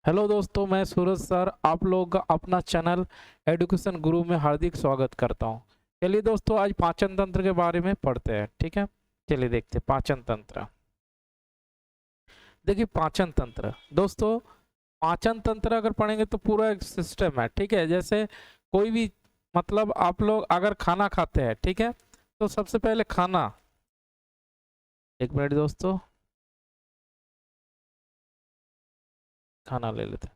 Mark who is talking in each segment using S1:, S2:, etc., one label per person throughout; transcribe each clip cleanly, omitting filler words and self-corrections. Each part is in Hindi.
S1: हेलो दोस्तों, मैं सूरज सर आप लोगों का अपना चैनल एजुकेशन गुरु में हार्दिक स्वागत करता हूं। चलिए दोस्तों, आज पाचन तंत्र के बारे में पढ़ते हैं। ठीक है, चलिए देखते हैं पाचन तंत्र। देखिए पाचन तंत्र दोस्तों, पाचन तंत्र अगर पढ़ेंगे तो पूरा एक सिस्टम है। ठीक है, जैसे कोई भी मतलब आप लोग अगर खाना खाते हैं, ठीक है, तो सबसे पहले खाना, एक मिनट दोस्तों, खाना ले लेते हैं।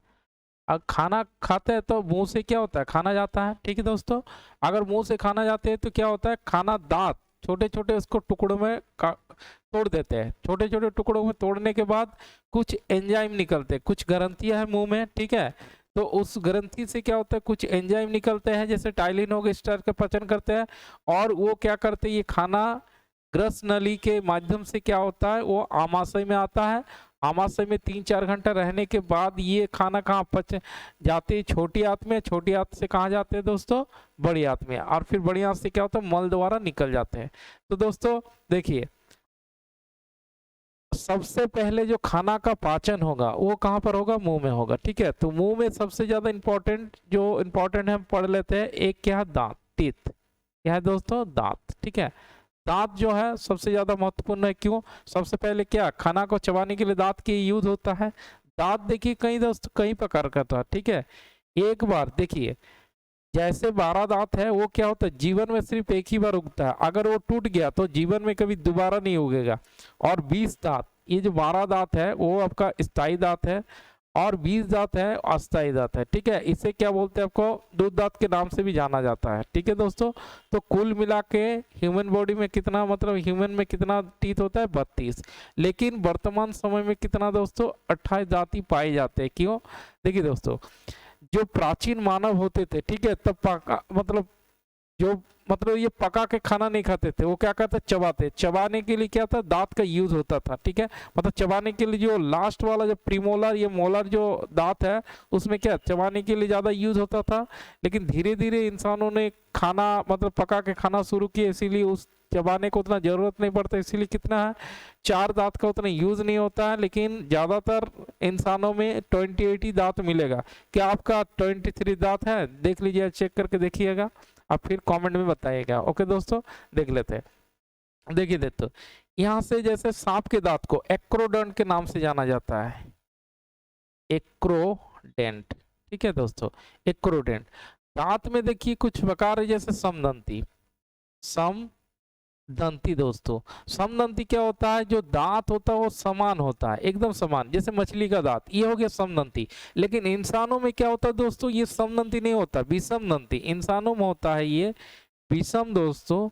S1: अब खाना खाते हैं तो मुंह से क्या होता है, खाना जाता है। ठीक है दोस्तों, अगर मुंह से खाना जाते हैं तो क्या होता है, खाना दांत छोटे छोटे उसको टुकड़ों में तोड़ देते हैं। छोटे छोटे टुकड़ों में तोड़ने के बाद कुछ एंजाइम निकलते हैं, कुछ ग्रंथियां हैं मुंह में। ठीक है, तो उस ग्रंथि से क्या होता है, कुछ एंजाइम निकलते हैं, जैसे टाइलिन हो गए, इस तरह का पचन करते हैं। और वो क्या करते हैं, ये खाना ग्रस नली के माध्यम से क्या होता है, वो आमाशय में आता है। आमाशय में 3-4 घंटा रहने के बाद ये खाना कहाँ पच जाते हैं, छोटी आंत में। छोटी आंत से कहाँ जाते हैं दोस्तों, बड़ी आंत में। और फिर बड़ी आंत से क्या होता है, मल द्वारा निकल जाते हैं। तो दोस्तों देखिए, सबसे पहले जो खाना का पाचन होगा वो कहाँ पर होगा, मुंह में होगा। ठीक है, तो मुंह में सबसे ज्यादा इंपॉर्टेंट जो इंपॉर्टेंट है हम पढ़ लेते हैं। एक क्या है, दांत, टीथ। क्या है दोस्तों, दांत। ठीक है, दांत जो है सबसे ज्यादा महत्वपूर्ण है। क्यों, सबसे पहले क्या, खाना को चबाने के लिए दांत की यूज होता है। दांत देखिए कई दोस्त कई प्रकार का था। ठीक है, एक बार देखिए, जैसे 12 दांत है वो क्या होता है, जीवन में सिर्फ एक ही बार उगता है। अगर वो टूट गया तो जीवन में कभी दोबारा नहीं उगेगा। और 20 दांत, ये जो 12 दांत है वो आपका स्थायी दांत है, और 20 दांत है अस्थायी दांत है। ठीक है, इसे क्या बोलते हैं, आपको दूध दांत के नाम से भी जाना जाता है। ठीक है दोस्तों, तो कुल मिला के ह्यूमन बॉडी में कितना, मतलब ह्यूमन में कितना टीथ होता है, 32। लेकिन वर्तमान समय में कितना दोस्तों, 28 दांत ही पाए जाते हैं। क्यों, देखिए दोस्तों, जो प्राचीन मानव होते थे, ठीक है, तब मतलब जो मतलब ये पका के खाना नहीं खाते थे, वो क्या करते, चबाते। चबाने के लिए क्या था, दांत का यूज होता था। ठीक है, मतलब चबाने के लिए जो लास्ट वाला जो प्रीमोलर, ये मोलर जो दांत है, उसमें क्या चबाने के लिए ज्यादा यूज होता था। लेकिन धीरे धीरे इंसानों ने खाना मतलब पका के खाना शुरू किया, इसीलिए उस चबाने को उतना जरूरत नहीं पड़ता। इसीलिए कितना है, 4 दांत का उतना यूज नहीं होता है। लेकिन ज्यादातर इंसानों में 28 ही दांत मिलेगा। क्या आपका 23 दांत है, देख लीजिए, चेक करके देखिएगा, आप फिर कमेंट में बताइएगा। ओके दोस्तों, देख लेते हैं। देखिए दोस्तों, यहाँ से जैसे सांप के दांत को एक्रोडेंट के नाम से जाना जाता है, एक्रोडेंट। ठीक है दोस्तों, एक्रोडेंट। दांत में देखिए कुछ प्रकार है, जैसे समदंती, समदंती दोस्तों। समदंती क्या होता है, जो दांत होता है वो समान होता है, एकदम समान, जैसे मछली का दांत, ये हो गया समदंती। लेकिन इंसानों में क्या होता है दोस्तों, ये समदंती नहीं होता, विषम दंती इंसानों में होता है ये, विषम दोस्तों,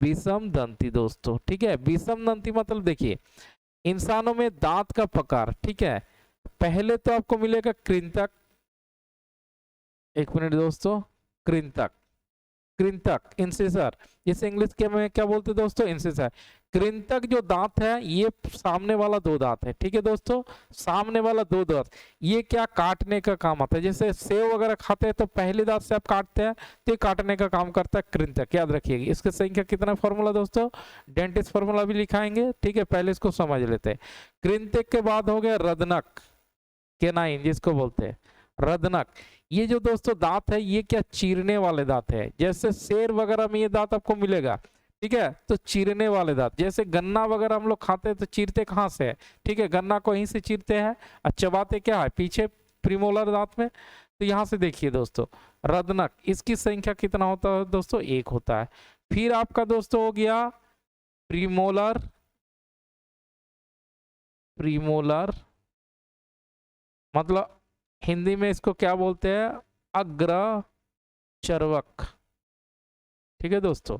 S1: विषम दंती दोस्तों। ठीक है, विषम दंती मतलब देखिए, इंसानों में दांत का प्रकार, ठीक है, पहले तो आपको मिलेगा कृंतक। एक मिनट दोस्तों, कृंतक, कृंतक, इंसिसर, इसे इंग्लिश के में क्या बोलते हैं दोस्तों, इंसिसर। कृंतक जो दांत है, ये सामने वाला 2 दांत है। ठीक है दोस्तों, सामने वाला 2 दांत, ये क्या काटने का काम आता है। जैसे सेव वगैरह खाते हैं तो पहले दांत से आप काटते हैं, तो ये काटने का काम करता है कृंतक, याद रखिएगा। इसकी संख्या कितना फॉर्मूला दोस्तों, डेंटिस्ट फॉर्मूला भी लिखाएंगे। ठीक है, पहले इसको समझ लेते हैं। कृंतक के बाद हो गया रदनक, केनाइन जिसको बोलते हैं, रदनक। ये जो दोस्तों दांत है, ये क्या चीरने वाले दांत है। जैसे शेर वगैरह में ये दांत आपको मिलेगा। ठीक है, तो चीरने वाले दांत, जैसे गन्ना वगैरह हम लोग खाते हैं तो चीरते कहाँ से है, ठीक है, गन्ना को यहीं से चीरते हैं, और चबाते क्या है, पीछे प्रीमोलर दांत में। तो यहाँ से देखिए दोस्तों, रदनक, इसकी संख्या कितना होता है दोस्तों, 1 होता है। फिर आपका दोस्तों हो गया प्रीमोलर, प्रीमोलर मतलब हिंदी में इसको क्या बोलते हैं, अग्र चर्वक। ठीक है दोस्तों,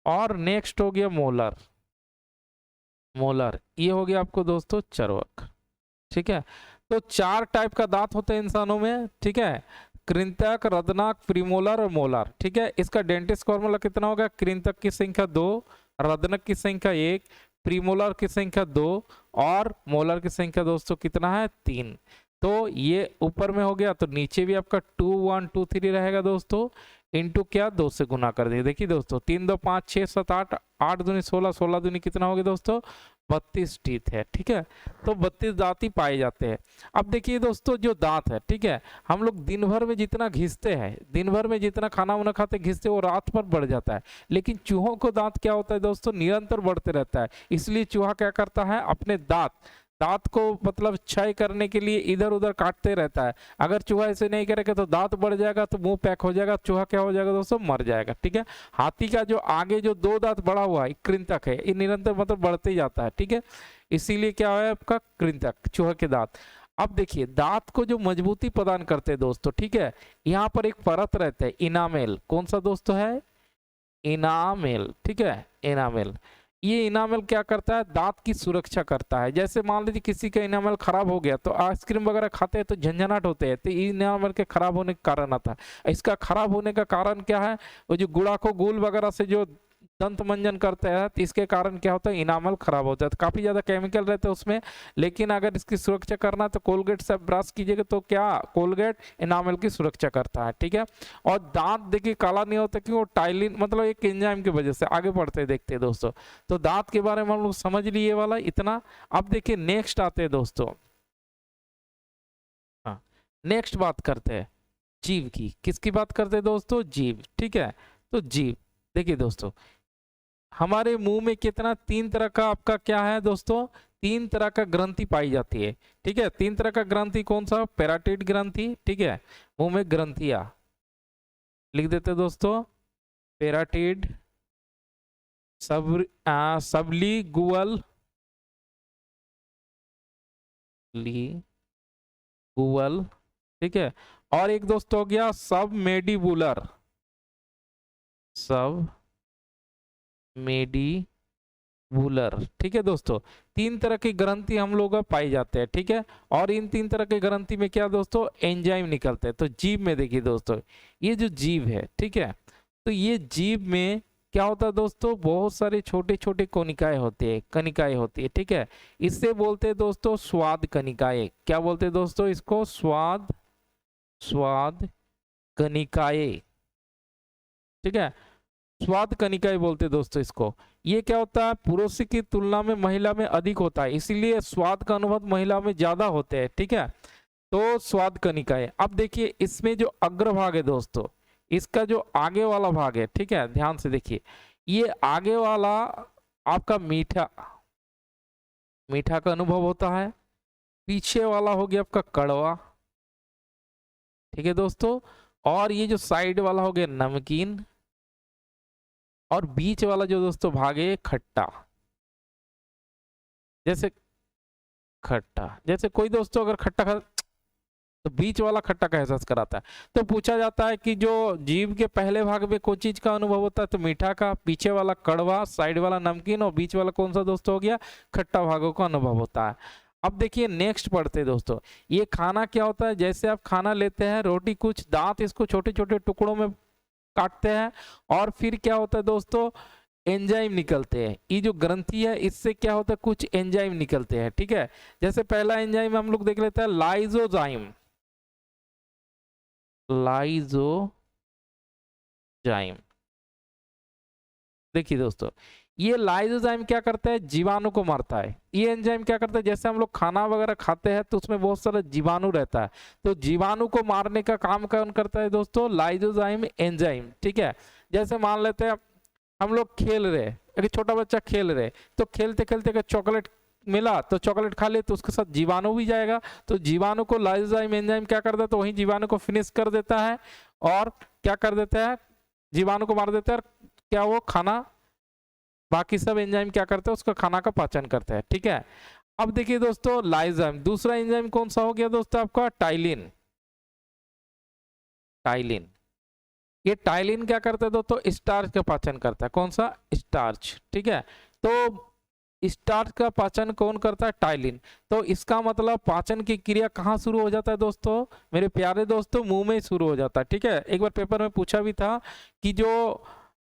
S1: और नेक्स्ट हो गया मोलर, मोलर, ये हो गया आपको दोस्तों चर्वक। ठीक है, तो 4 टाइप का दांत होते हैं इंसानों में। ठीक है, कृंतक, रदनक, प्रीमोलर और मोलर। ठीक है, इसका डेंटिस्ट फॉर्मूला कितना होगा, कृंतक की संख्या 2, रदनक की संख्या 1, प्रीमोलर की संख्या 2, और मोलर की संख्या दोस्तों कितना है, 3। तो ये ऊपर में हो गया, तो नीचे भी आपका 2 1 2 3 रहेगा दोस्तों, इंटू क्या 2 से गुना कर दिए। देखिए दोस्तों 3 2 5 6 7 8, 8 दूनी 16, 16 दूनी कितना हो गया दोस्तों 32 टीथ है, ठीक है। तो 32 दांत ही पाए जाते हैं। अब देखिए दोस्तों जो दांत है, ठीक है, हम लोग दिन भर में जितना घिसते हैं, दिन भर में जितना खाना वाना खाते घिसते, वो रात भर बढ़ जाता है। लेकिन चूहों को दांत क्या होता है दोस्तों, निरंतर बढ़ते रहता है। इसलिए चूहा क्या करता है, अपने दांत को मतलब क्षय करने के लिए इधर उधर काटते रहता है। अगर चूहा ऐसे नहीं करेगा तो दांत बढ़ जाएगा, तो मुंह पैक हो जाएगा, चूहा क्या हो जाएगा दोस्तों, मर जाएगा, ठीक है। हाथी का जो आगे जो 2 दांत बढ़ा हुआ है कृंतक है, ये निरंतर मतलब बढ़ते ही जाता है, ठीक है। इसीलिए क्या है आपका कृंतक, चूहा के दांत। अब देखिए दांत को जो मजबूती प्रदान करते हैं दोस्तों, ठीक है, यहाँ पर एक परत रहता है इनामेल। कौन सा दोस्तों है, इनामेल, ठीक है, इनामेल। ये इनामेल क्या करता है, दांत की सुरक्षा करता है। जैसे मान लीजिए किसी का इनामेल खराब हो गया, तो आइसक्रीम वगैरह खाते हैं तो झंझनाट होते हैं, तो इनामेल के खराब होने का कारण आता है। इसका खराब होने का कारण क्या है, वो जो गुड़ाखो गुल वगैरह से जो दंत मंजन करते हैं, तो इसके कारण क्या होता है, इनामल खराब होता है। तो काफी ज्यादा केमिकल रहते हैं उसमें। लेकिन अगर इसकी सुरक्षा करना है तो कोलगेट से ब्रश कीजिएगा, तो क्या कोलगेट इनामल की सुरक्षा करता है, ठीक है। और दांत देखिए काला नहीं होता क्यों, टाइलिन मतलब एक एंजाइम की वजह से। आगे बढ़ते देखते हैं दोस्तों, तो दांत के बारे में हम लोग समझ लिए वाला इतना। अब देखिए नेक्स्ट आते हैं दोस्तों, हाँ नेक्स्ट बात करते हैं जीव की। किसकी बात करते हैं दोस्तों, जीव, ठीक है। तो जीव देखिए दोस्तों, हमारे मुंह में कितना 3 तरह का आपका क्या है दोस्तों, 3 तरह का ग्रंथि पाई जाती है, ठीक है। 3 तरह का ग्रंथि कौन सा, पैराटिड ग्रंथि, ठीक है, मुंह में ग्रंथियां लिख देते दोस्तों, पैराटिड, सबलिंगुअल, लिंगुअल, ठीक है। और एक दोस्त हो गया सब मेडिबुलर, सब मेडिबुलर, ठीक है दोस्तों। 3 तरह की ग्रंथि हम लोग पाई जाते हैं, ठीक है। और इन 3 तरह के ग्रंथि में क्या दोस्तों, एंजाइम निकलते हैं। तो जीभ में देखिए दोस्तों, ये जो जीभ है, ठीक है, तो ये जीभ में क्या होता है दोस्तों, बहुत सारे छोटे छोटे कोनिकाएं होते हैं, कनिकाएं होती है, ठीक है। इससे बोलते हैं दोस्तों स्वाद कनिकाएं। क्या बोलते हैं दोस्तों इसको, स्वाद कनिकाएं, ठीक है, स्वाद कनिकाएं बोलते हैं दोस्तों इसको। ये क्या होता है, पुरुष की तुलना में महिला में अधिक होता है, इसीलिए स्वाद का अनुभव महिला में ज्यादा होते हैं, ठीक है। तो स्वाद कनिकाएं। अब देखिए इसमें जो अग्रभाग है दोस्तों, इसका जो आगे वाला भाग है, ठीक है, ध्यान से देखिए, ये आगे वाला आपका मीठा का अनुभव होता है, पीछे वाला हो गया आपका कड़वा, ठीक है दोस्तों। और ये जो साइड वाला हो गया नमकीन, और बीच वाला जो दोस्तों भाग है खट्टा। जैसे कोई दोस्तों अगर खट्टा खा तो बीच वाला खट्टा का एहसास कराता है। तो पूछा जाता है कि जो जीभ के पहले भाग में कोई चीज का अनुभव होता है, तो मीठा का, पीछे वाला कड़वा, साइड वाला नमकीन, और बीच वाला कौन सा दोस्तों हो गया, खट्टा भागों का अनुभव होता है। अब देखिए नेक्स्ट पढ़ते दोस्तों, ये खाना क्या होता है, जैसे आप खाना लेते हैं रोटी, कुछ दांत इसको छोटे छोटे टुकड़ों में काटते हैं, और फिर क्या होता है दोस्तों, एंजाइम निकलते हैं। ये जो ग्रंथि है इससे क्या होता है, कुछ एंजाइम निकलते हैं, ठीक है। जैसे पहला एंजाइम हम लोग देख लेते हैं, लाइजोजाइम, देखिए दोस्तों, ये लाइजोजाइम क्या करता है, जीवाणु को मारता है। ये एंजाइम क्या करता है, जैसे हम लोग खाना वगैरह खाते हैं तो उसमें बहुत सारा जीवाणु रहता है, तो जीवाणु को मारने का काम कौन करता है दोस्तों, लाइजोजाइम एंजाइम, ठीक है। जैसे मान लेते हैं हम लोग खेल रहे, एक छोटा बच्चा खेल रहे, तो खेलते खेलते अगर चॉकलेट मिला तो चॉकलेट खा ले, तो उसके साथ जीवाणु भी जाएगा, तो जीवाणु को लाइजोजाइम एंजाइम क्या करता है, तो वही जीवाणु को फिनिश कर देता है, और क्या कर देता है, जीवाणु को मार देता है, क्या वो खाना, बाकी सब एंजाइम क्या करते हैं, उसका खाना का पाचन करते हैं, ठीक है। अब देखिए दोस्तों लाइजोजाइम, दूसरा एंजाइम कौन सा हो गया दोस्तों आपका, टाइलिन। ये टाइलिन क्या करता है दोस्तों, स्टार्च का पाचन करता है। कौन सा, स्टार्च, ठीक है। तो स्टार्च का पाचन कौन करता है, टाइलिन। तो इसका मतलब पाचन की क्रिया कहाँ शुरू हो जाता है दोस्तों, मेरे प्यारे दोस्तों, मुंह में शुरू हो जाता है, ठीक है। एक बार पेपर में पूछा भी था कि जो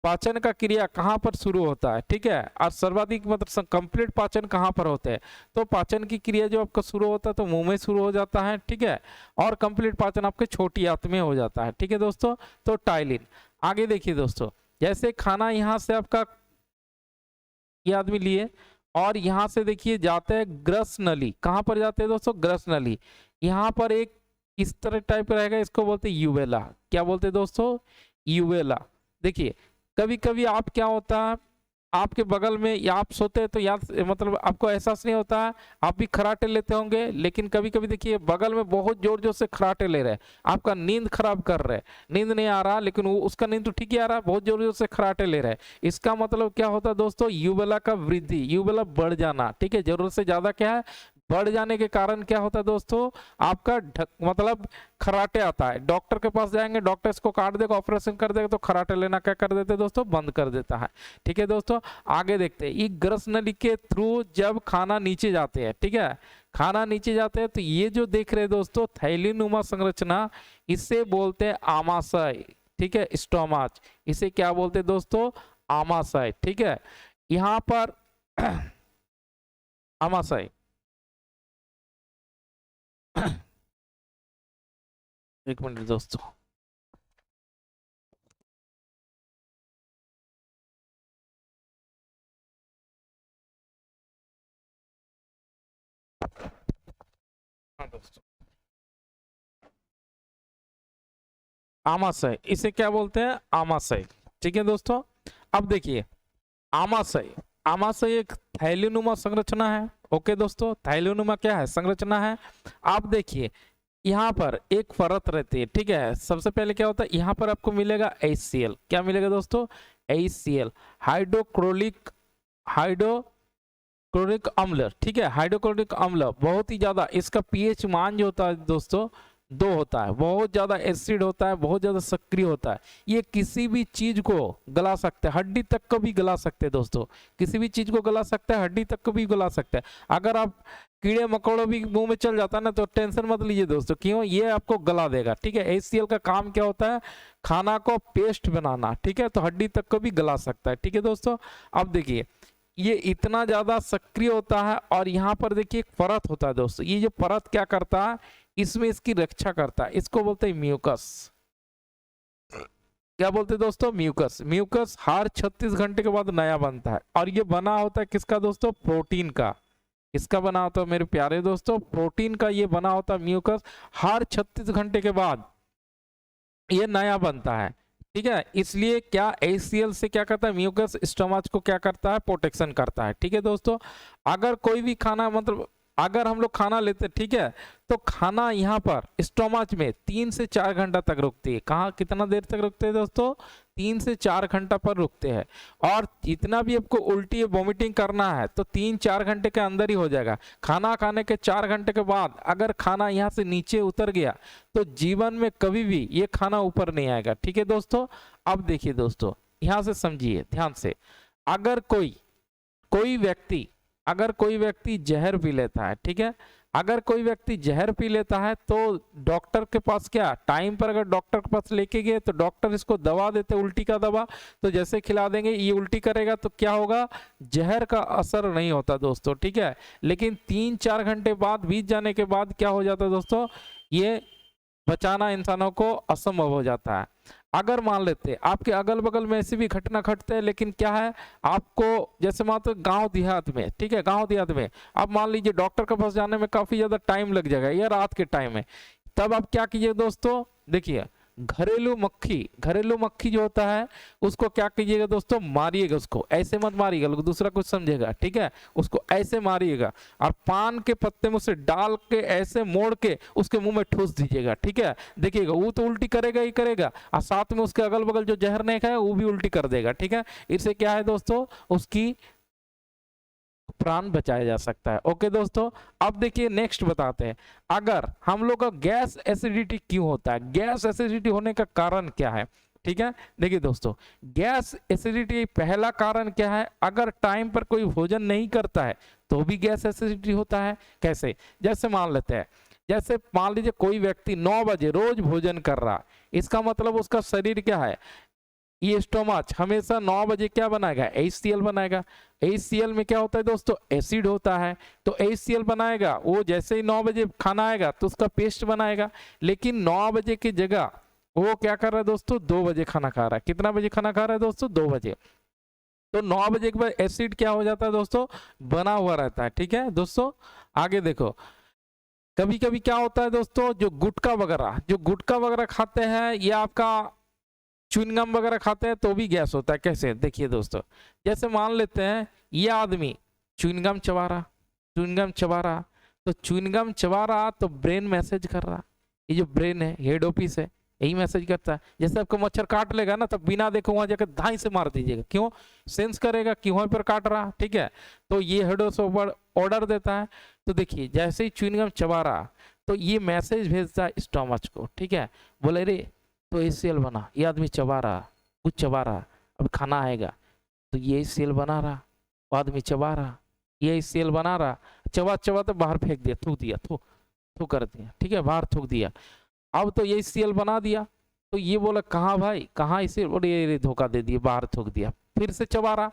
S1: पाचन का क्रिया कहाँ पर शुरू होता है, ठीक है, और सर्वाधिक मतलब कंप्लीट पाचन कहाँ पर होते हैं। तो पाचन की क्रिया जो आपका शुरू होता है तो मुंह में शुरू हो जाता है, ठीक है, और कंप्लीट पाचन आपके छोटी आंत में हो जाता है, ठीक है दोस्तों। तो टाइलिन। आगे देखिए दोस्तों, जैसे खाना यहाँ से आपका ये आदमी लिए और यहाँ से देखिए जाते हैं ग्रस नली। कहाँ पर जाते हैं दोस्तों, ग्रस नली। यहाँ पर एक इस तरह टाइप रहेगा, इसको बोलते हैं यूवेला। क्या बोलते हैं दोस्तों, यूवेला। देखिए कभी कभी आप क्या होता है, आपके बगल में या आप सोते हैं तो याद मतलब आपको एहसास नहीं होता है, आप भी खराटे लेते होंगे, लेकिन कभी कभी देखिए बगल में बहुत जोर जोर से खराटे ले रहे हैं, आपका नींद खराब कर रहे हैं, नींद नहीं आ रहा लेकिन उसका नींद तो ठीक ही आ रहा है, बहुत जोर जोर से खराटे ले रहे हैं। इसका मतलब क्या होता है दोस्तों, यूबेला का वृद्धि, यूबेला बढ़ जाना, ठीक है, जरूरत से ज्यादा क्या है, बढ़ जाने के कारण क्या होता है दोस्तों, आपका मतलब खराटे आता है। डॉक्टर के पास जाएंगे, डॉक्टर इसको काट देगा, ऑपरेशन कर देगा, तो खराटे लेना क्या कर देते हैं दोस्तों, बंद कर देता है, ठीक है दोस्तों। आगे देखते हैं, ये ग्रस नली के थ्रू जब खाना नीचे जाते हैं, ठीक है, खाना नीचे जाते हैं तो ये जो देख रहे हैं दोस्तों थैलीनुमा संरचना, इसे बोलते हैं आमाशय, ठीक है, स्टोमाच, इसे क्या बोलते हैं दोस्तों, आमाशय, ठीक है। यहाँ पर आमाशय एक मिनट दोस्तों, हाँ दोस्तों, आमाशय, इसे क्या बोलते हैं, आमाशय, ठीक है दोस्तों। अब देखिए आमाशय, आमाशय एक थैलीनुमा संरचना है, ओके दोस्तों, थैलीनुमा क्या है, संरचना है। आप देखिए यहाँ पर एक परत रहती है, ठीक है, सबसे पहले क्या होता है, यहाँ पर आपको मिलेगा HCl, क्या मिलेगा दोस्तों, HCl, हाइड्रोक्लोरिक अम्ल, ठीक है, हाइड्रोक्लोरिक अम्ल, बहुत ही ज्यादा इसका pH मान जो होता है दोस्तों 2 होता है, बहुत ज्यादा एसिड होता है, बहुत ज्यादा सक्रिय होता है, ये किसी भी चीज को गला सकते हैं, हड्डी तक को भी गला सकते हैं दोस्तों, किसी भी चीज को गला सकता है, हड्डी तक को भी गला सकता है। अगर आप कीड़े मकोड़ों भी मुंह में चल जाता है ना तो टेंशन मत लीजिए दोस्तों, क्यों, ये आपको गला देगा, ठीक है। HCl का काम क्या होता है, खाना को पेस्ट बनाना, ठीक है, तो हड्डी तक को भी गला सकता है, ठीक है दोस्तों। अब देखिए ये इतना ज्यादा सक्रिय होता है, और यहाँ पर देखिए एक परत होता है दोस्तों, ये जो परत क्या करता है, इसमें इसकी रक्षा करता है, इसको बोलते हैं म्यूकस। क्या बोलते हैं दोस्तों, म्यूकस। म्यूकस हर 36 घंटे के बाद नया बनता है, और ये बना होता है किसका दोस्तों, प्रोटीन का। इसका बना होता है मेरे प्यारे दोस्तों, प्रोटीन का ये बना होता है म्यूकस, हर 36 घंटे के बाद ये नया बनता है, ठीक है। इसलिए क्या HCl से क्या करता है, म्यूकस स्टोमच को क्या करता है, प्रोटेक्शन करता है, ठीक है दोस्तों। अगर कोई भी खाना मतलब अगर हम लोग खाना लेते हैं, ठीक है, तो खाना यहाँ पर स्टोमच में 3 से 4 घंटा तक रुकती है। कहाँ कितना देर तक रुकते हैं दोस्तों, 3 से 4 घंटा पर रुकते हैं। और जितना भी आपको उल्टी वोमिटिंग करना है तो 3-4 घंटे के अंदर ही हो जाएगा। खाना खाने के 4 घंटे के बाद अगर खाना यहाँ से नीचे उतर गया तो जीवन में कभी भी ये खाना ऊपर नहीं आएगा, ठीक है दोस्तों। अब देखिए दोस्तों, यहाँ से समझिए ध्यान से, अगर कोई व्यक्ति जहर पी लेता है, ठीक है, अगर कोई व्यक्ति जहर पी लेता है तो डॉक्टर के पास क्या टाइम पर अगर डॉक्टर के पास लेके गए तो डॉक्टर इसको दवा देते, उल्टी का दवा, तो जैसे खिला देंगे ये उल्टी करेगा तो क्या होगा, जहर का असर नहीं होता दोस्तों, ठीक है। लेकिन 3-4 घंटे बाद बीत जाने के बाद क्या हो जाता है दोस्तों, ये बचाना इंसानों को असंभव हो जाता है। अगर मान लेते आपके अगल बगल में ऐसी भी घटना घटते हैं, लेकिन क्या है, आपको जैसे मान तो गांव देहात में, ठीक है, गांव देहात में अब मान लीजिए डॉक्टर के पास जाने में काफी ज्यादा टाइम लग जाएगा, या रात के टाइम में, तब आप क्या कीजिए दोस्तों, देखिए घरेलू मक्खी जो होता है उसको क्या कीजिएगा दोस्तों, मारिएगा, उसको ऐसे मत मारिएगा, लोग दूसरा कुछ समझेगा, ठीक है, उसको ऐसे मारिएगा और पान के पत्ते में उसे डाल के ऐसे मोड़ के उसके मुंह में ठूस दीजिएगा, ठीक है। देखिएगा वो तो उल्टी करेगा ही करेगा, और साथ में उसके अगल बगल जो जहर नहीं खाया वो भी उल्टी कर देगा, ठीक है। इससे क्या है दोस्तों, उसकी प्राण बचाया जा सकता है। ओके दोस्तों, अब देखिए नेक्स्ट बताते हैं, अगर हम लोग का गैस एसिडिटी क्यों होता है, गैस एसिडिटी होने का कारण क्या है, ठीक है। देखिए दोस्तों, गैस एसिडिटी पहला कारण क्या है, अगर टाइम पर कोई भोजन नहीं करता है तो भी गैस एसिडिटी होता है। कैसे, जैसे मान लेते हैं, जैसे मान लीजिए कोई व्यक्ति 9 बजे रोज भोजन कर रहा, इसका मतलब उसका शरीर क्या है, ये स्टोमच हमेशा 9 बजे क्या बनाएगा, HCl बनाएगा। HCl में क्या होता है दोस्तों, एसिड होता है, तो HCl बनाएगा। वो जैसे ही 9 बजे खाना आएगा तो उसका पेस्ट बनाएगा। लेकिन 9 बजे की जगह वो क्या कर रहा है दोस्तों, 2 बजे खाना खा रहा है। कितना बजे खाना खा रहा है दोस्तों, 2 बजे। तो 9 बजे के बाद एसिड क्या हो जाता है दोस्तों, बना हुआ रहता है। ठीक है दोस्तों, आगे देखो, कभी कभी क्या होता है दोस्तों, जो गुटखा वगैरह खाते हैं या आपका च्युइंगम वगैरह खाते हैं तो भी गैस होता है। कैसे, देखिए दोस्तों, जैसे मान लेते हैं ये आदमी च्युइंगम चबा रहा, तो च्युइंगम चबा रहा तो ब्रेन मैसेज कर रहा। ये जो ब्रेन है, हेड ऑफिस है, यही मैसेज करता है। जैसे आपको मच्छर काट लेगा ना, तब बिना देखो वहां जाकर धाई से मार दीजिएगा। क्यों, सेंस करेगा कि वहां पर काट रहा। ठीक है, तो ये हेड ऑर्डर देता है। तो देखिए, जैसे ही च्युइंगम चबा रहा तो ये मैसेज भेजता है स्टोमच को। ठीक है, बोले रे तो HCl बना, ये आदमी चबा रहा, कुछ चबा रहा, अब खाना आएगा तो ये HCl बना रहा, वो आदमी चबा रहा, ये HCl बना रहा, चबा तो बाहर फेंक दिया, थूक दिया, थू कर दिया। ठीक है, बाहर थूक दिया। अब तो ये HCl बना दिया, तो ये बोला कहाँ भाई, कहाँ HCl, बोले ये धोखा दे दिया, बाहर थूक दिया। फिर से चबा रहा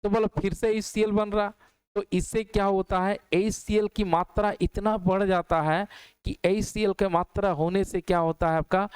S1: तो बोला फिर से HCl बन रहा। तो इससे क्या होता है, HCl की मात्रा इतना बढ़ जाता है कि HCl की मात्रा होने से क्या होता है आपका,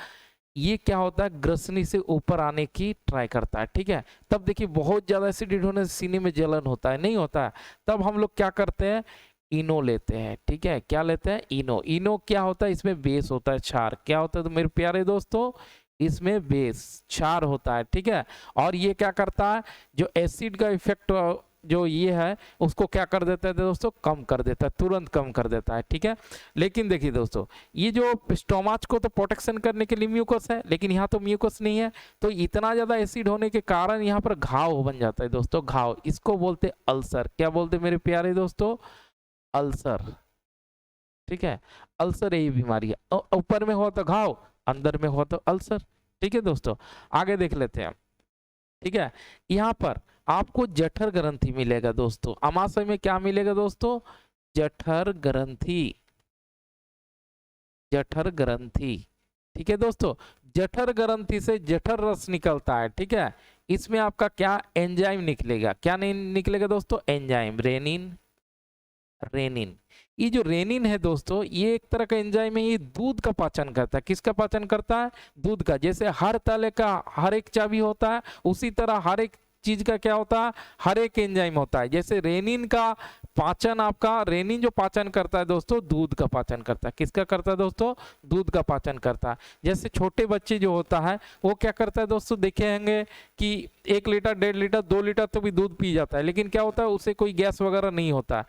S1: ये क्या होता है, ग्रसनी से ऊपर आने की ट्राई करता है। ठीक है, तब देखिए बहुत ज्यादा एसिडिटी होने से सीने में जलन होता है, नहीं होता है। तब हम लोग क्या करते हैं, इनो लेते हैं। ठीक है, क्या लेते हैं, इनो क्या होता है, इसमें बेस होता है, क्षार। क्या होता है तो मेरे प्यारे दोस्तों, इसमें बेस क्षार होता है। ठीक है, और ये क्या करता है, जो एसिड का इफेक्ट जो ये है उसको क्या कर देता है दोस्तों, कम कर देता है, तुरंत कम कर देता है। ठीक है, लेकिन देखिए दोस्तों, ये जो स्टोमच को तो प्रोटेक्शन करने के लिए म्यूकस है, लेकिन यहाँ तो म्यूकस नहीं है, तो इतना ज्यादा एसिड होने के कारण यहाँ पर घाव बन जाता है दोस्तों, घाव। इसको बोलते अल्सर। क्या बोलते मेरे प्यारे दोस्तों, अल्सर। ठीक है, अल्सर यही बीमारी है, ऊपर में हो तो घाव, अंदर में हो तो अल्सर। ठीक है दोस्तों, आगे देख लेते हैं। ठीक है, यहाँ पर आपको जठर ग्रंथि मिलेगा दोस्तों। अमाशय में क्या मिलेगा दोस्तों, जठर ग्रंथि, जठर ग्रंथि। ठीक है दोस्तों, जठर ग्रंथि से जठर रस निकलता है। ठीक है, इसमें आपका क्या एंजाइम निकलेगा, क्या नहीं निकलेगा दोस्तों, एंजाइम, रेनिन। ये जो रेनिन है दोस्तों, ये एक तरह का एंजाइम है, ये दूध का पाचन करता है। किसका पाचन करता है, दूध का। जैसे हर ताले का हर एक चाबी होता है, उसी तरह हर एक चीज का क्या होता है, हर एक एंजाइम होता है। जैसे रेनिन का पाचन, आपका रेनिन जो पाचन करता है दोस्तों, दूध का पाचन करता है। किसका करता है दोस्तों, दूध का पाचन करता है। जैसे छोटे बच्चे जो होता है वो क्या करता है दोस्तों, देखे होंगे कि 1 लीटर 1.5 लीटर 2 लीटर तो भी दूध पी जाता है, लेकिन क्या होता है, उसे कोई गैस वगैरह नहीं होता है।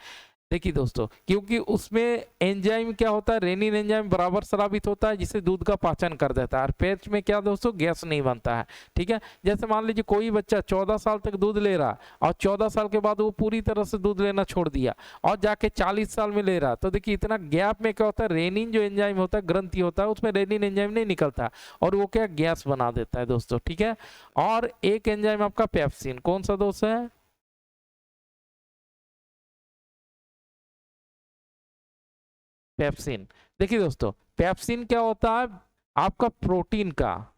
S1: देखिए दोस्तों, क्योंकि उसमें एंजाइम क्या होता है, रेनिन एंजाइम बराबर स्रावित होता है, जिसे दूध का पाचन कर देता है, और पेट में क्या दोस्तों, गैस नहीं बनता है। ठीक है, जैसे मान लीजिए कोई बच्चा 14 साल तक दूध ले रहा और 14 साल के बाद वो पूरी तरह से दूध लेना छोड़ दिया और जाके 40 साल में ले रहा, तो देखिए इतना गैप में क्या होता है, रेनिन जो एंजाइम होता है, ग्रंथि होता है, उसमें रेनिन एंजाइम नहीं निकलता और वो क्या गैस बना देता है दोस्तों। ठीक है, और एक एंजाइम आपका पेप्सिन, कौन सा दोस्त है, पेप्सिन। देखिए दोस्तों, पेप्सिन क्या होता है, आपका प्रोटीन का,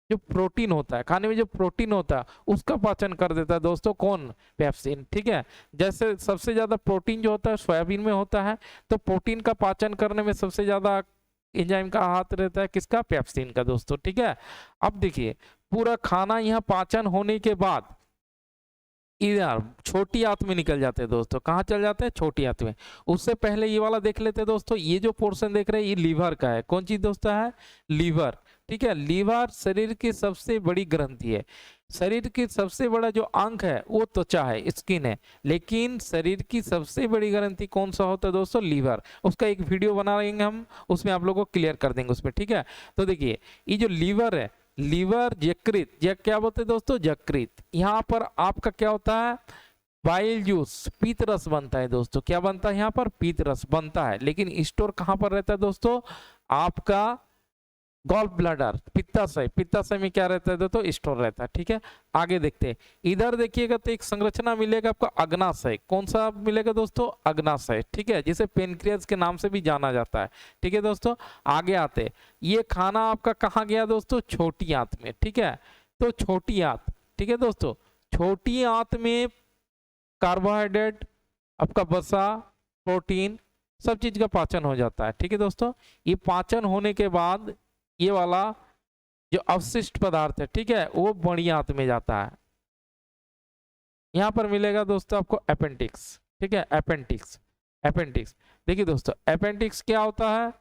S1: जो प्रोटीन होता है, खाने में जो प्रोटीन होता है उसका पाचन कर देता है दोस्तों, कौन, पेप्सिन। ठीक है, जैसे सबसे ज्यादा प्रोटीन जो होता है सोयाबीन में होता है, तो प्रोटीन का पाचन करने में सबसे ज्यादा एंजाइम का हाथ रहता है, किसका, पेप्सिन का दोस्तों। ठीक है, अब देखिए पूरा खाना यहाँ पाचन होने के बाद इधर छोटी आंत में निकल जाते हैं दोस्तों। कहाँ चल जाते हैं, छोटी आंत में। उससे पहले ये वाला देख लेते हैं दोस्तों, ये जो पोर्शन देख रहे हैं ये लीवर का है। कौन चीज दोस्तों है, लीवर। ठीक है, लीवर शरीर की सबसे बड़ी ग्रंथि है। शरीर की सबसे बड़ा जो अंग है वो त्वचा है, स्किन है, लेकिन शरीर की सबसे बड़ी ग्रंथि कौन सा होता है दोस्तों, लीवर। उसका एक वीडियो बना लेंगे हम, उसमें आप लोगों को क्लियर कर देंगे उसमें। ठीक है, तो देखिए ये जो लीवर है, लीवर यकृत, क्या बोलते हैं दोस्तों, यकृत। यहाँ पर आपका क्या होता है, बाइल जूस, पीत रस बनता है दोस्तों। क्या बनता है यहाँ पर, पीत रस बनता है, लेकिन स्टोर कहाँ पर रहता है दोस्तों, आपका गॉल ब्लैडर, पित्ताशय में क्या रहता है दोस्तों, स्टोर रहता है। ठीक है, आगे देखते हैं, इधर देखिएगा तो एक संरचना मिलेगा आपको अग्नाशय। कौन सा मिलेगा दोस्तों, अग्नाशय। ठीक है, जिसे पेनक्रियास के नाम से भी जाना जाता है। ठीक है दोस्तों, आगे आते, ये खाना आपका कहाँ गया दोस्तों, छोटी आंत में। ठीक है, तो छोटी आंत, ठीक है दोस्तों, छोटी आंत में कार्बोहाइड्रेट, आपका वसा, प्रोटीन, सब चीज का पाचन हो जाता है। ठीक है दोस्तों, ये पाचन होने के बाद ये वाला जो अवशिष्ट पदार्थ है, ठीक है, वो बड़ी आंत में जाता है। यहाँ पर मिलेगा दोस्तों आपको अपेंडिक्स, ठीक है, अपेंडिक्स। अपेंडिक्स देखिए दोस्तों, अपेंडिक्स क्या होता है?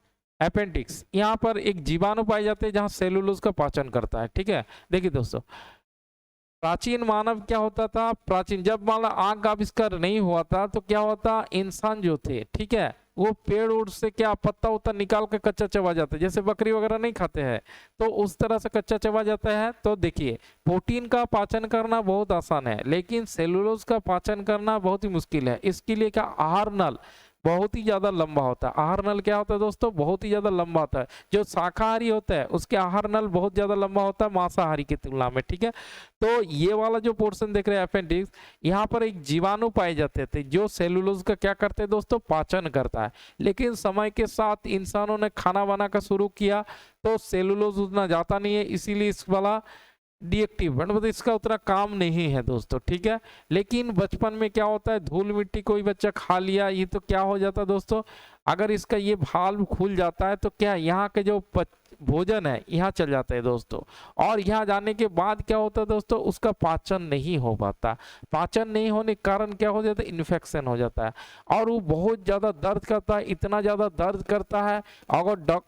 S1: अपेंडिक्स यहाँ पर एक जीवाणु पाए जाते हैं जहाँ सेलुलोज का पाचन करता है। ठीक है, देखिए दोस्तों, प्राचीन मानव क्या होता था, प्राचीन जब मान लो आंख का आविष्कार नहीं हुआ था तो क्या होता, इंसान जो थे, ठीक है, वो पेड़ उड़ से क्या पत्ता उत्ता निकाल के कच्चा चबा जाते हैं, जैसे बकरी वगैरह नहीं खाते हैं तो उस तरह से कच्चा चबा जाता है। तो देखिए, प्रोटीन का पाचन करना बहुत आसान है, लेकिन सेलुलोज का पाचन करना बहुत ही मुश्किल है। इसके लिए क्या, आहार नल बहुत ही ज्यादा लंबा होता है। आहार नल क्या होता है दोस्तों, बहुत ही ज्यादा लंबा होता है। जो शाकाहारी होता है उसके आहार नल बहुत ज्यादा लंबा होता है मांसाहारी की तुलना में। ठीक है, तो ये वाला जो पोर्शन देख रहे हैं अपेंडिक्स, यहाँ पर एक जीवाणु पाए जाते थे जो सेलुलोज का क्या करते हैं दोस्तों, पाचन करता है। लेकिन समय के साथ इंसानों ने खाना बनाना शुरू किया तो सेलुलोज उतना जाता नहीं है, इसीलिए इस वाला डीएक्टिव, मतलब इसका उतना काम नहीं है दोस्तों। ठीक है, लेकिन बचपन में क्या होता है, धूल मिट्टी कोई बच्चा खा लिया, ये तो क्या हो जाता है दोस्तों, अगर इसका ये भाल्व खुल जाता है तो क्या यहाँ के जो भोजन है यहाँ चल जाता है दोस्तों, और यहाँ जाने के बाद क्या होता है दोस्तों, उसका पाचन नहीं हो पाता। पाचन नहीं होने के कारण क्या हो जाता है, इन्फेक्शन हो जाता है, और वो बहुत ज्यादा दर्द करता है, इतना ज्यादा दर्द करता है अगर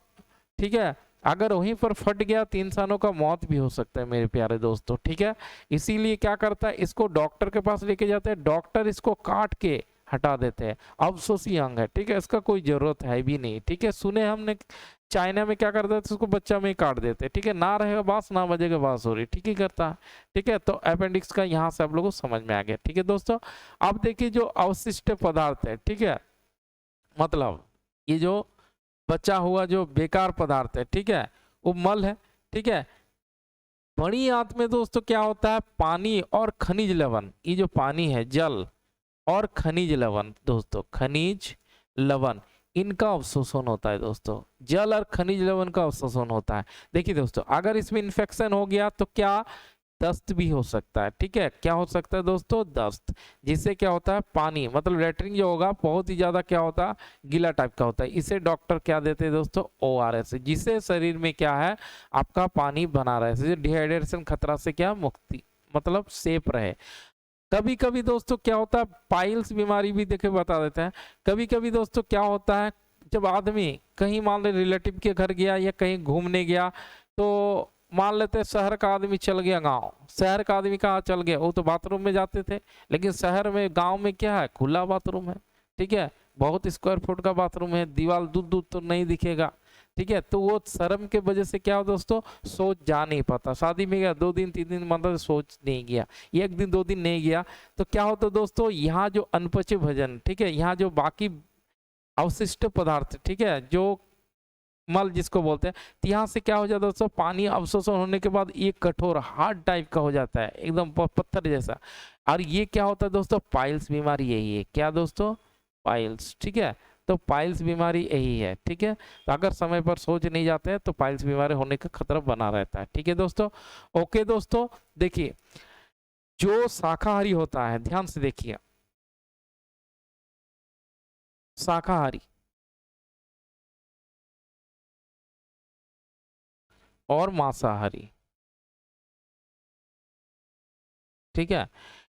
S1: ठीक है, अगर वहीं पर फट गया तो इंसानों का मौत भी हो सकता है मेरे प्यारे दोस्तों। ठीक है, इसीलिए क्या करता है, इसको डॉक्टर के पास लेके जाते हैं, डॉक्टर इसको काट के हटा देते हैं। अवशोषी अंग है, ठीक है, इसका कोई जरूरत है भी नहीं। ठीक है, सुने हमने चाइना में क्या करते थे, उसको बच्चा में ही काट देते। ठीक है, ना रहेगा बांस ना बजेगा बांसुरी, ठीक ही करता है। ठीक है, तो अपेंडिक्स का यहाँ से आप लोगों को समझ में आ गया। ठीक है दोस्तों, अब देखिए जो अवशिष्ट पदार्थ है, ठीक है, मतलब ये जो बचा हुआ जो बेकार पदार्थ है, ठीक है, वो मल है। ठीक है, बड़ी आंत में दोस्तों क्या होता है, पानी और खनिज लवण, ये जो पानी है, जल और खनिज लवण दोस्तों, खनिज लवण, इनका अवशोषण होता है दोस्तों, जल और खनिज लवण का अवशोषण होता है। देखिए दोस्तों, अगर इसमें इन्फेक्शन हो गया तो क्या, दस्त भी हो सकता है। ठीक है, क्या हो सकता है दोस्तों, दस्त, जिससे क्या होता है, पानी मतलब लेटरिन जो होगा बहुत ही ज्यादा क्या होता है, गीला टाइप का होता है। इसे डॉक्टर क्या देते हैं दोस्तों, ORS, जिससे शरीर में क्या है, आपका पानी बना रहे, डिहाइड्रेशन खतरा से क्या मुक्ति, मतलब सेफ रहे। कभी कभी दोस्तों क्या होता है, पाइल्स बीमारी भी देखे बता देते हैं। कभी कभी दोस्तों क्या होता है, जब आदमी कहीं मान लो रिलेटिव के घर गया या कहीं घूमने गया, तो मान लेते हैं शहर का आदमी चल गया गांव, शहर का आदमी कहाँ चल गया, वो तो बाथरूम में जाते थे, लेकिन शहर में गांव में क्या है, खुला बाथरूम है। ठीक है, बहुत स्क्वायर फुट का बाथरूम है, दीवार दूर दूर तो नहीं दिखेगा। ठीक है, तो वो शर्म के वजह से क्या हो दोस्तों, सोच जा नहीं पाता। शादी में गया 2 दिन 3 दिन, मतलब सोच नहीं गया, 1 दिन 2 दिन नहीं गया, तो क्या होता दोस्तों, यहाँ जो अनपचे भोजन, ठीक है, यहाँ जो बाकी अवशिष्ट पदार्थ, ठीक है, जो मल जिसको बोलते हैं, तो यहाँ से क्या हो जाता है दोस्तों, पानी अवशोषण होने के बाद ये कठोर हार्ड टाइप का हो जाता है, एकदम पत्थर जैसा। और ये क्या होता है दोस्तों, पाइल्स बीमारी यही है। क्या दोस्तों, पाइल्स। ठीक है, तो पाइल्स बीमारी यही है। ठीक है, तो अगर समय पर सोच नहीं जाते हैं तो पाइल्स बीमारी होने का खतरा बना रहता है। ठीक है दोस्तों, ओके दोस्तों, देखिए जो शाकाहारी होता है, ध्यान से देखिए, शाकाहारी और मांसाहारी, ठीक है,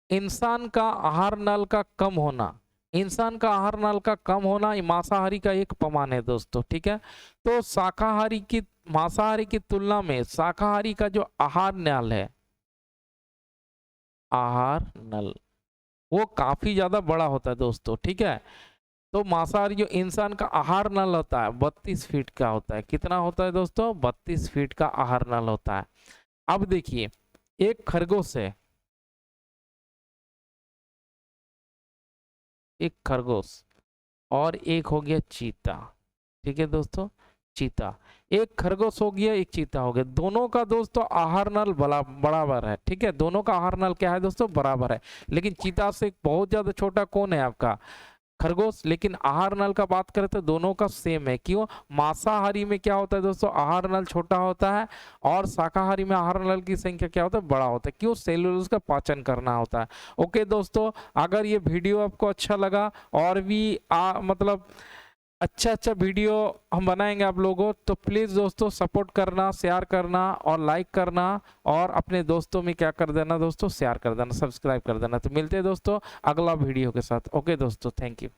S1: इंसान का आहार नल का कम होना, इंसान का आहार नल का कम होना मांसाहारी का एक प्रमाण है दोस्तों। ठीक है, तो शाकाहारी की, मांसाहारी की तुलना में शाकाहारी का जो आहार नल है, आहार नल, वो काफी ज्यादा बड़ा होता है दोस्तों। ठीक है, तो मांसाहारी जो इंसान का आहार नल होता है 32 फीट का होता है। कितना होता है दोस्तों, 32 फीट का आहार नल होता है। अब देखिए, एक खरगोश है, एक खरगोश और एक हो गया चीता। ठीक है दोस्तों, चीता, एक खरगोश हो गया एक चीता हो गया, दोनों का दोस्तों आहार नल बराबर है। ठीक है, दोनों का आहार नल क्या है दोस्तों, बराबर है। लेकिन चीता से बहुत ज्यादा छोटा कौन है आपका, खरगोश। लेकिन आहार नल का बात करें तो दोनों का सेम है। क्यों? मांसाहारी में क्या होता है दोस्तों, आहार नल छोटा होता है, और शाकाहारी में आहार नल की संख्या क्या होता है, बड़ा होता है। क्यों? सेलुलोज का पाचन करना होता है। ओके दोस्तों, अगर ये वीडियो आपको अच्छा लगा और भी मतलब अच्छा वीडियो हम बनाएंगे आप लोगों, तो प्लीज़ दोस्तों सपोर्ट करना, शेयर करना और लाइक करना, और अपने दोस्तों में क्या कर देना दोस्तों, शेयर कर देना, सब्सक्राइब कर देना। तो मिलते हैं दोस्तों अगला वीडियो के साथ। ओके दोस्तों, थैंक यू।